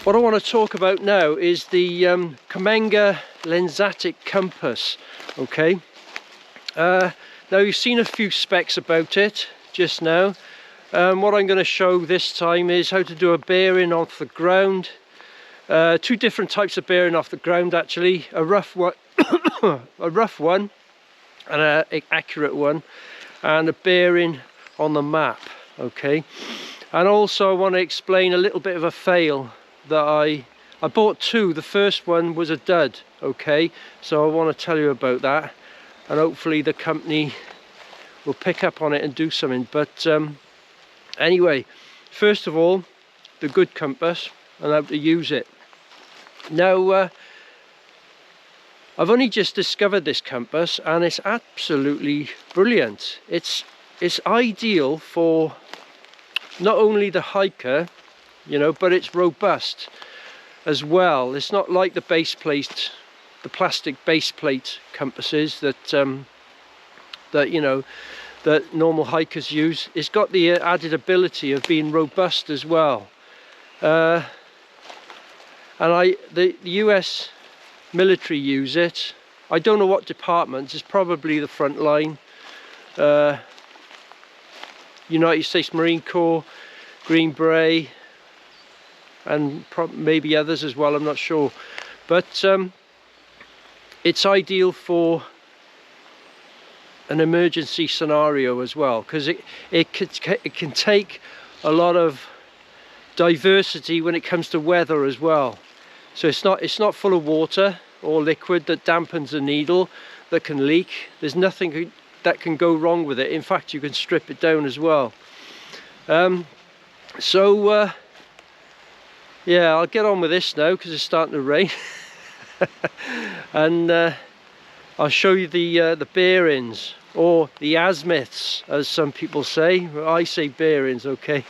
What I want to talk about now is the Cammenga lensatic compass. Okay, now you've seen a few specs about it just now. What I'm going to show this time is how to do a bearing off the ground. Two different types of bearing off the ground actually, a rough one a rough one and an accurate one, and a bearing on the map. Okay, and also I want to explain a little bit of a fail that I bought two. The first one was a dud. Okay, so I want to tell you about that, and hopefully the company will pick up on it and do something. But anyway, first of all, the good compass and how to use it. Now I've only just discovered this compass and it's absolutely brilliant. It's ideal for not only the hiker, you know, but it's robust as well. It's not like the base plate, the plastic base plate compasses that you know, that normal hikers use. It's got the added ability of being robust as well. And the US military use it. I don't know what departments. It's probably the front line. United States Marine Corps, Green Beret, and maybe others as well, I'm not sure. But it's ideal for an emergency scenario as well, because it can take a lot of diversity when it comes to weather as well. So it's not full of water or liquid that dampens the needle, that can leak. There's nothing that can go wrong with it. In fact, you can strip it down as well. Yeah, I'll get on with this now because it's starting to rain. And I'll show you the bearings, or the azimuths as some people say. I say bearings, okay.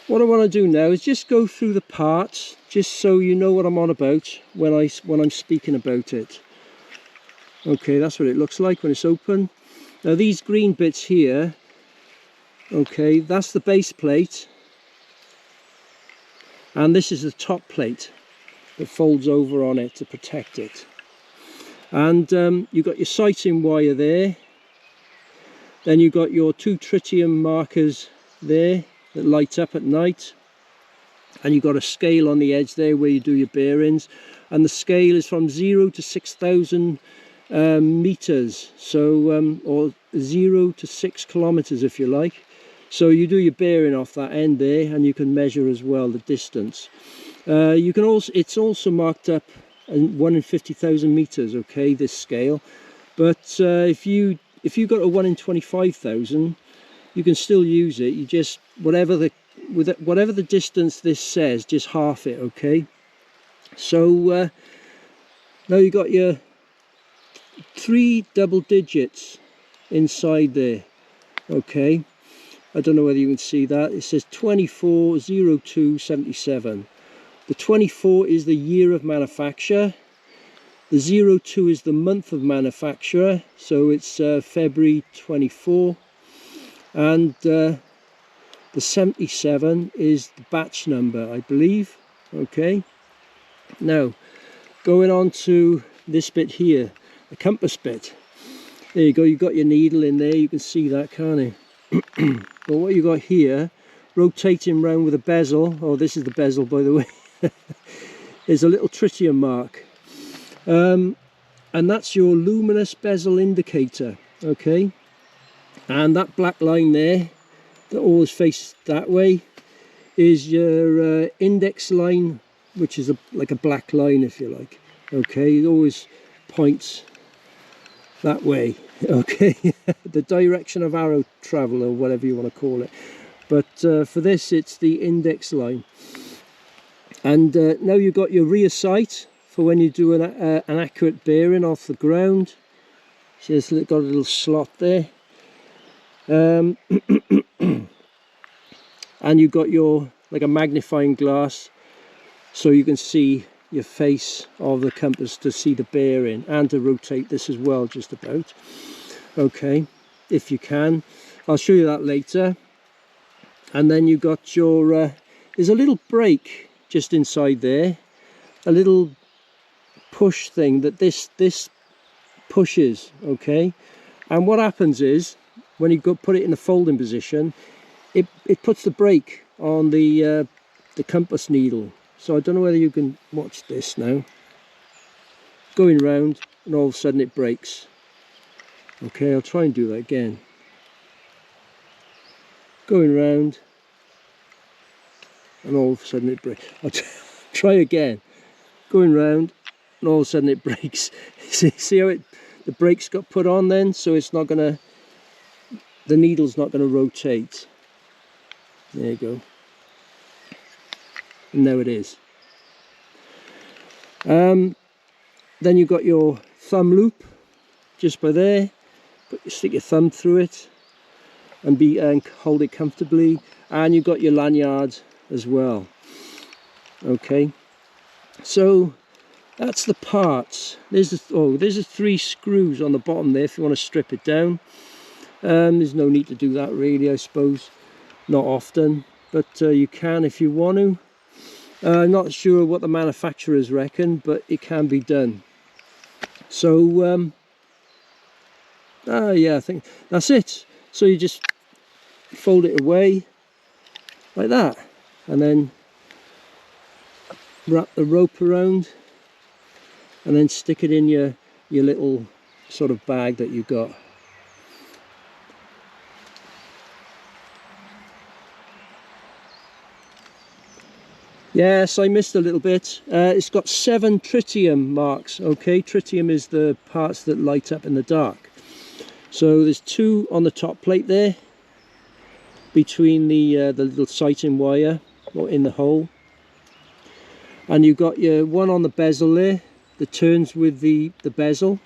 What I want to do now is just go through the parts, just so you know what I'm on about when I'm speaking about it. Okay, that's what it looks like when it's open. Now these green bits here, okay, that's the base plate, and this is the top plate that folds over on it to protect it. And you've got your sighting wire there, then you've got your two tritium markers there that light up at night, and you've got a scale on the edge there where you do your bearings, and the scale is from 0 to 6,000 meters, so or 0 to 6 kilometers if you like. So you do your bearing off that end there, and you can measure as well the distance. You can also, it's also marked up 1 in 50,000 meters, okay, this scale. But if you got a 1 in 25,000, you can still use it. You just whatever the distance this says, just half it, okay. So now you got your 3 double digits inside there, okay. I don't know whether you can see that. It says 240277. The 24 is the year of manufacture. The 02 is the month of manufacture, so it's February 24. And the 77 is the batch number, I believe. Okay. Now, going on to this bit here, the compass bit. There you go, you've got your needle in there, you can see that, can't you? But what you got here, rotating round with a bezel, oh, this is the bezel by the way, is a little tritium mark. And that's your luminous bezel indicator, okay? And that black line there, that always faces that way, is your index line, which is like a black line if you like, okay? It always points that way, okay. The direction of arrow travel, or whatever you want to call it. But for this, it's the index line. And now you've got your rear sight for when you do an accurate bearing off the ground. See, it's got a little slot there. And you've got your, like a magnifying glass, so you can see your face of the compass to see the bearing, and to rotate this as well, just about. Okay, if you can. I'll show you that later. and then you got your there's a little brake just inside there, a little push thing that this pushes, okay? And what happens is when you put it in the folding position, it puts the brake on the compass needle. So I don't know whether you can watch this now, going round, and all of a sudden it breaks. Okay, I'll try and do that again. Going round, and all of a sudden it breaks. I'll try again. Going round, and all of a sudden it breaks. See how the brakes got put on then, so it's not gonna, the needle's not gonna rotate. There you go. And now it is. Then you've got your thumb loop just by there. Stick your thumb through it and hold it comfortably. And you've got your lanyard as well. Okay, so that's the parts. There's the 3 screws on the bottom there if you want to strip it down. There's no need to do that really, I suppose. Not often, but you can if you want to. I'm not sure what the manufacturers reckon, but it can be done. So yeah, I think that's it. So you just fold it away like that, and then wrap the rope around, and then stick it in your little sort of bag that you got. Yes, I missed a little bit. It's got 7 tritium marks. Okay, tritium is the parts that light up in the dark. So there's 2 on the top plate there, between the little sighting wire or in the hole, and you've got your one on the bezel there that turns with the bezel.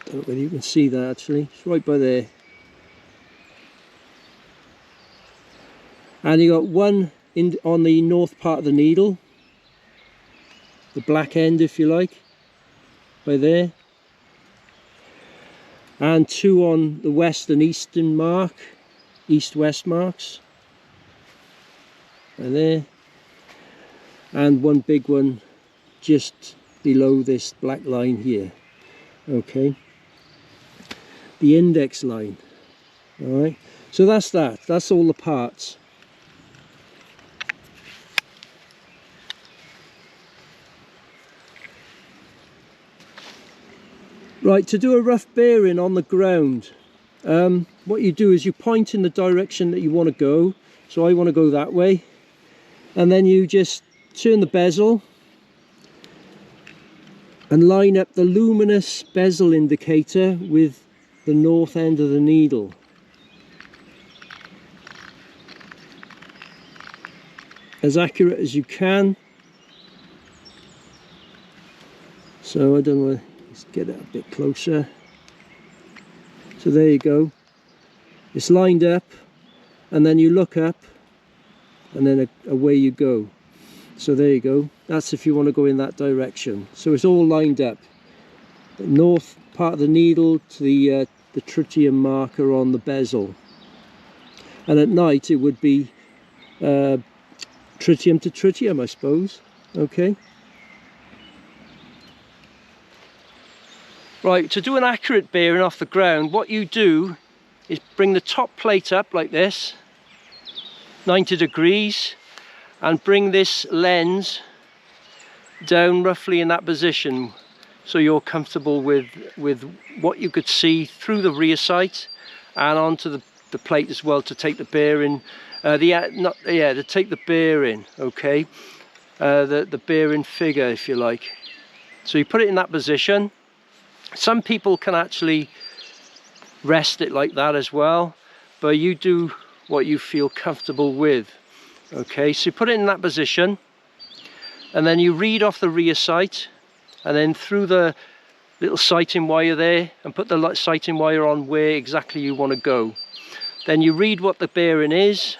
Don't know whether you can see that actually. It's right by there. And you got one on the north part of the needle, the black end if you like, by there, and 2 on the west and eastern mark, east-west marks, right there, and 1 big one just below this black line here. Okay, the index line. All right, so that's all the parts. Right, to do a rough bearing on the ground, what you do is you point in the direction that you want to go. So I want to go that way, and then you just turn the bezel and line up the luminous bezel indicator with the north end of the needle. As accurate as you can. So I don't know, let's get it a bit closer. So there you go. It's lined up, and then you look up, and then away you go. So there you go. That's if you want to go in that direction. So it's all lined up. The north part of the needle to the tritium marker on the bezel. And at night it would be tritium to tritium, I suppose. Okay. Right, to do an accurate bearing off the ground, what you do is bring the top plate up like this, 90 degrees, and bring this lens down roughly in that position, so you're comfortable with what you could see through the rear sight and onto the plate as well, to take the bearing, to take the bearing, okay, the bearing figure if you like. So you put it in that position. Some people can actually rest it like that as well, but you do what you feel comfortable with. Okay, so you put it in that position, and then you read off the rear sight, and then through the little sighting wire there, and put the sighting wire on where exactly you want to go. Then you read what the bearing is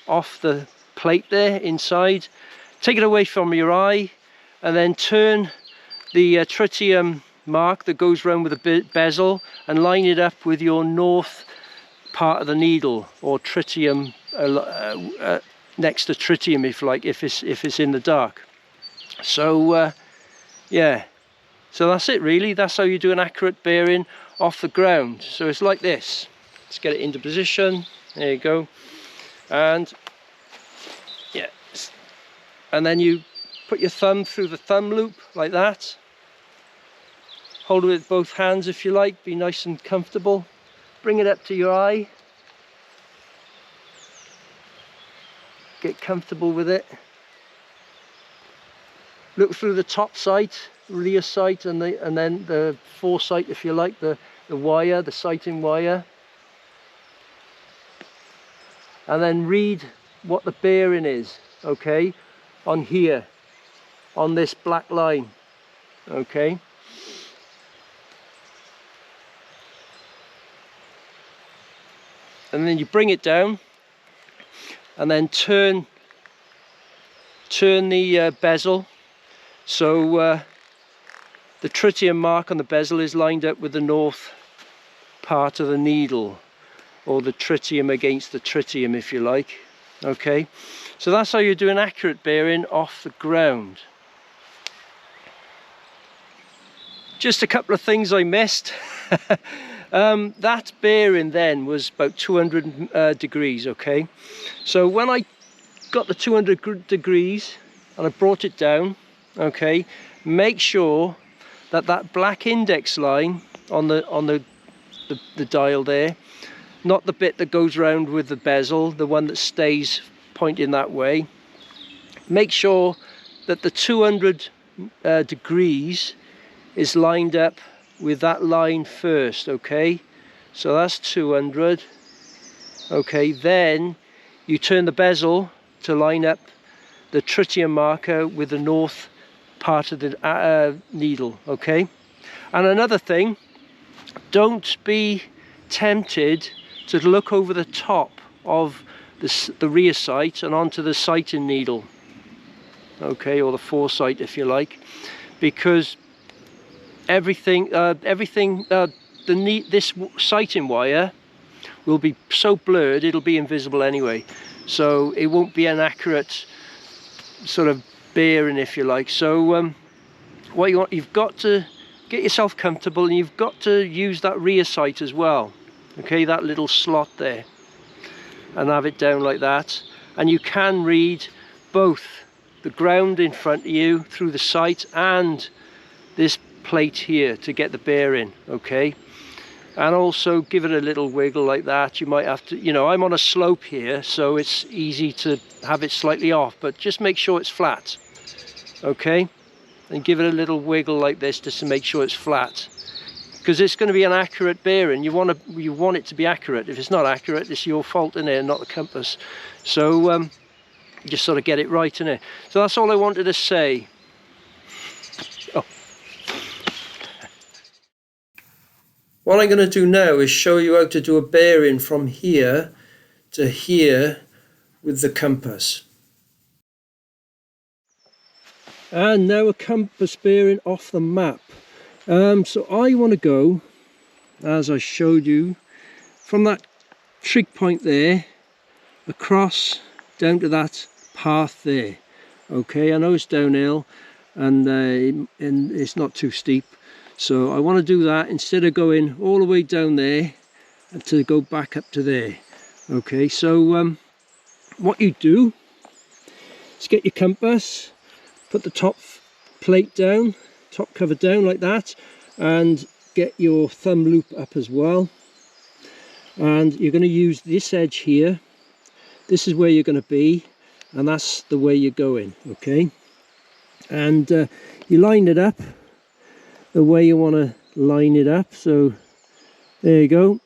off the plate there inside, take it away from your eye, and then turn the tritium mark that goes around with the bezel and line it up with your north part of the needle, or tritium, next to tritium, if like, if it's in the dark. So yeah, so that's it really. That's how you do an accurate bearing off the ground. So it's like this. Let's get it into position. There you go. And yeah, and then you put your thumb through the thumb loop like that. Hold it with both hands if you like, be nice and comfortable. Bring it up to your eye. Get comfortable with it. Look through the top sight, rear sight, and then the foresight if you like, the wire, the sighting wire. And then read what the bearing is, okay, on here, on this black line, okay. And then you bring it down, and then turn the bezel, so the tritium mark on the bezel is lined up with the north part of the needle, or the tritium against the tritium if you like, okay. So that's how you do an accurate bearing off the ground. Just a couple of things I missed. That bearing then was about 200 degrees, okay. So when I got the 200 degrees and I brought it down, okay, make sure that that black index line on the dial there, not the bit that goes round with the bezel, the one that stays pointing that way, make sure that the 200 degrees is lined up with that line first, okay. So that's 200, okay. Then you turn the bezel to line up the tritium marker with the north part of the needle, okay. And another thing, don't be tempted to look over the top of the rear sight and onto the sighting needle, okay, or the foresight if you like, because this sighting wire will be so blurred it'll be invisible anyway, so it won't be an accurate sort of bearing if you like. So what you want, you've got to get yourself comfortable, and you've got to use that rear sight as well, okay, that little slot there, and have it down like that, and you can read both the ground in front of you through the sight and this plate here to get the bearing, okay. And also give it a little wiggle like that. You might have to, you know, I'm on a slope here, so it's easy to have it slightly off, but just make sure it's flat, okay, and give it a little wiggle like this just to make sure it's flat, because it's going to be an accurate bearing. You want it to be accurate. If it's not accurate, it's your fault in there, not the compass. So just sort of get it right in it. So that's all I wanted to say. What I'm going to do now is show you how to do a bearing from here to here with the compass. And now a compass bearing off the map. So I want to go, as I showed you, from that trig point there, across down to that path there. Okay, I know it's downhill and it's not too steep. So I want to do that instead of going all the way down there and to go back up to there. Okay, so what you do is get your compass, put the top plate down, top cover down like that, and get your thumb loop up as well. And you're going to use this edge here. This is where you're going to be, and that's the way you're going, okay. And you line it up the way you want to line it up, so there you go.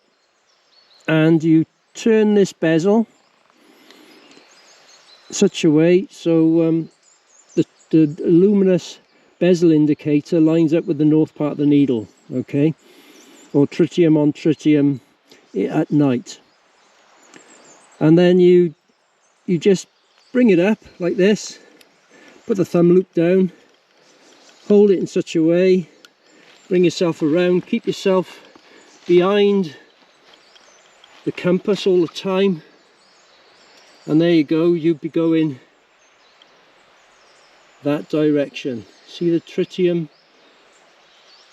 And you turn this bezel such a way so the luminous bezel indicator lines up with the north part of the needle, okay, or tritium on tritium at night. And then you just bring it up like this, put the thumb loop down, hold it in such a way, bring yourself around, keep yourself behind the compass all the time, and there you go, you'd be going that direction. See the tritium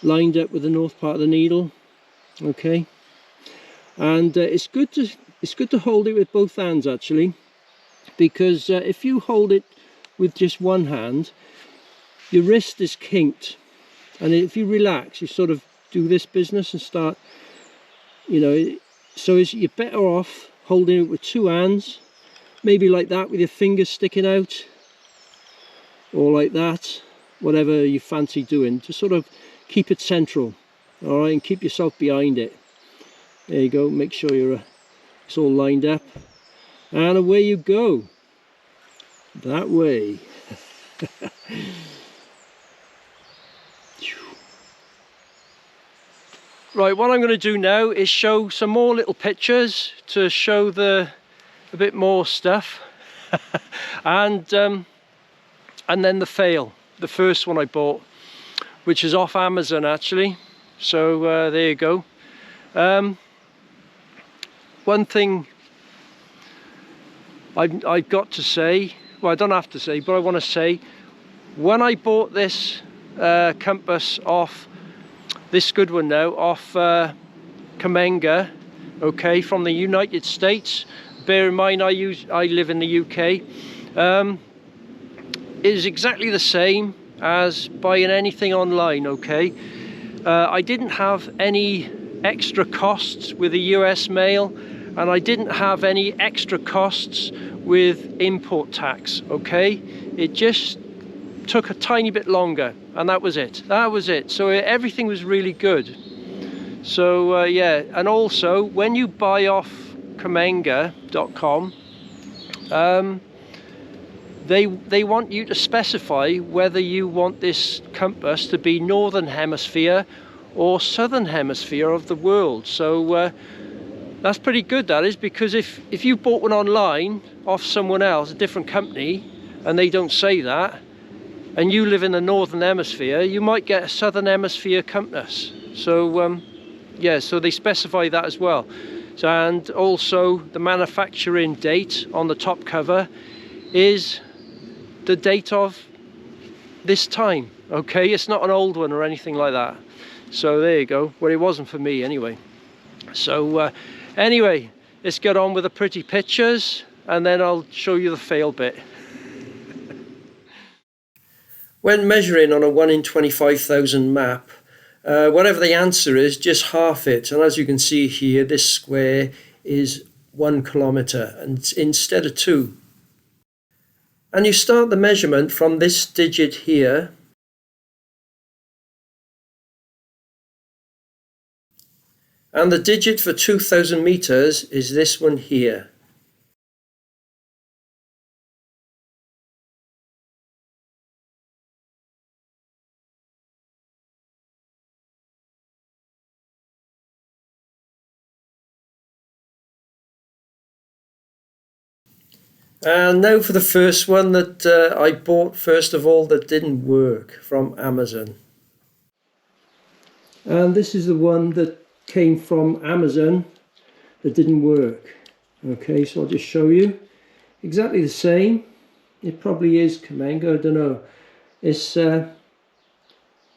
lined up with the north part of the needle, okay? And it's good to hold it with both hands actually, because if you hold it with just one hand, your wrist is kinked, and if you relax, you sort of do this business and start, you know, so you're better off holding it with two hands, maybe like that with your fingers sticking out, or like that, whatever you fancy doing, to sort of keep it central, all right, and keep yourself behind it. There you go, make sure it's all lined up, and away you go, that way. Right, what I'm going to do now is show some more little pictures to show a bit more stuff. and then the fail, the first one I bought, which is off Amazon actually. So there you go. One thing I've got to say, well, I don't have to say, but I want to say, when I bought this compass off, this good one now, off Cammenga, okay, from the United States. Bear in mind I live in the UK. It is exactly the same as buying anything online, okay. I didn't have any extra costs with the US mail, and I didn't have any extra costs with import tax, okay. It just took a tiny bit longer, and that was it. So everything was really good. So yeah, and also when you buy off cammenga.com, they want you to specify whether you want this compass to be northern hemisphere or southern hemisphere of the world. So that's pretty good, that is, because if you bought one online off someone else, a different company, and they don't say that, and you live in the northern hemisphere, you might get a southern hemisphere compass. So yeah, so they specify that as well. So, and also the manufacturing date on the top cover is the date of this time, okay. It's not an old one or anything like that. So there you go. Well, it wasn't for me anyway. So anyway, let's get on with the pretty pictures, and then I'll show you the fail bit. When measuring on a 1 in 25,000 map, whatever the answer is, just half it. And as you can see here, this square is 1 kilometre and instead of 2. And you start the measurement from this digit here. And the digit for 2,000 meters is this one here. And now for the first one that I bought first of all that didn't work from Amazon. And this is the one that came from Amazon that didn't work. Okay, so I'll just show you. Exactly the same. It probably is cammenga, I don't know. It's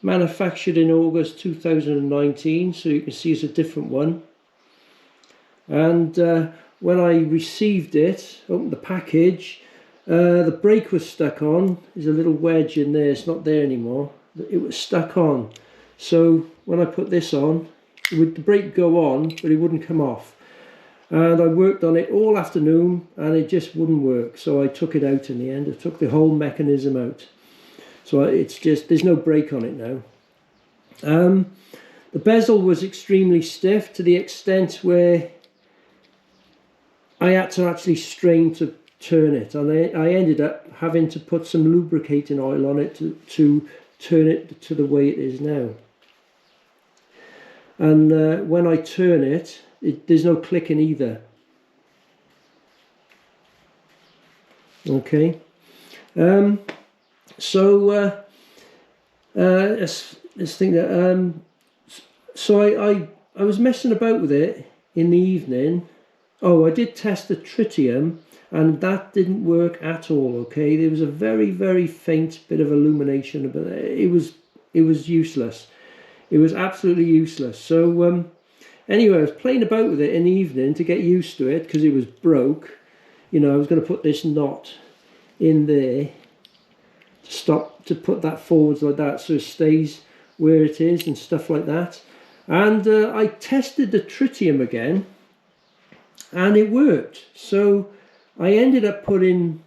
manufactured in August 2019, so you can see it's a different one. And when I received it, opened the package, the brake was stuck on. There's a little wedge in there, it's not there anymore. It was stuck on. So when I put this on, the brake go on, but it wouldn't come off. And I worked on it all afternoon and it just wouldn't work. So I took it out in the end. I took the whole mechanism out. So it's just, there's no brake on it now. The bezel was extremely stiff to the extent where I had to actually strain to turn it, and I ended up having to put some lubricating oil on it to turn it to the way it is now. And when I turn it, there's no clicking either. Okay, so let's think that. So I was messing about with it in the evening, Oh, I did test the tritium, and that didn't work at all. Okay, there was a very, very faint bit of illumination, but it was useless. It was absolutely useless. So anyway, I was playing about with it in the evening to get used to it because it was broke. You know, I was going to put this knot in there to put that forwards like that so it stays where it is and stuff like that. And I tested the tritium again, and it worked. So I ended up putting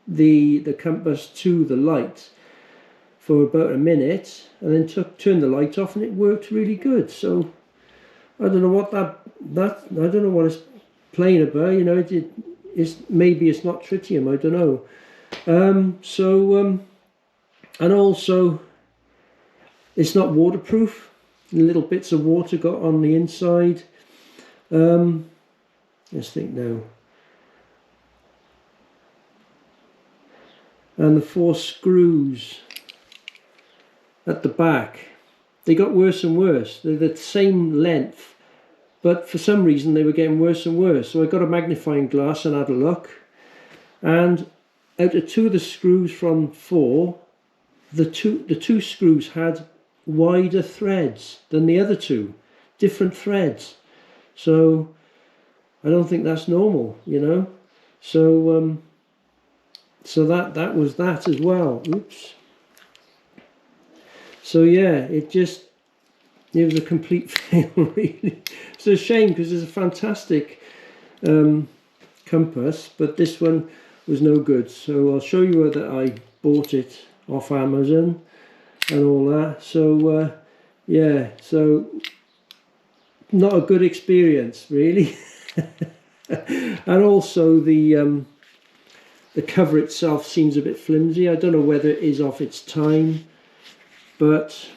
the compass to the light for about a minute, and then turned the light off, and it worked really good. So I don't know what I don't know what it's playing about. You know, maybe it's not tritium. I don't know. And also it's not waterproof. Little bits of water got on the inside. Let's think now. And the 4 screws at the back, they got worse and worse. They're the same length, but for some reason they were getting worse and worse. So I got a magnifying glass and had a look, and out of 2 of the screws from 4, the two screws had wider threads than the other 2, different threads. So I don't think that's normal, you know. So so that was that as well. Oops. So yeah, it was a complete fail, really. It's a shame because it's a fantastic compass, but this one was no good. So I'll show you that I bought it off Amazon and all that. So yeah, so not a good experience, really. And also the cover itself seems a bit flimsy. I don't know whether it is off its time, but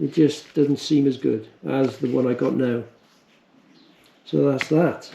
it just doesn't seem as good as the one I got now. So that's that.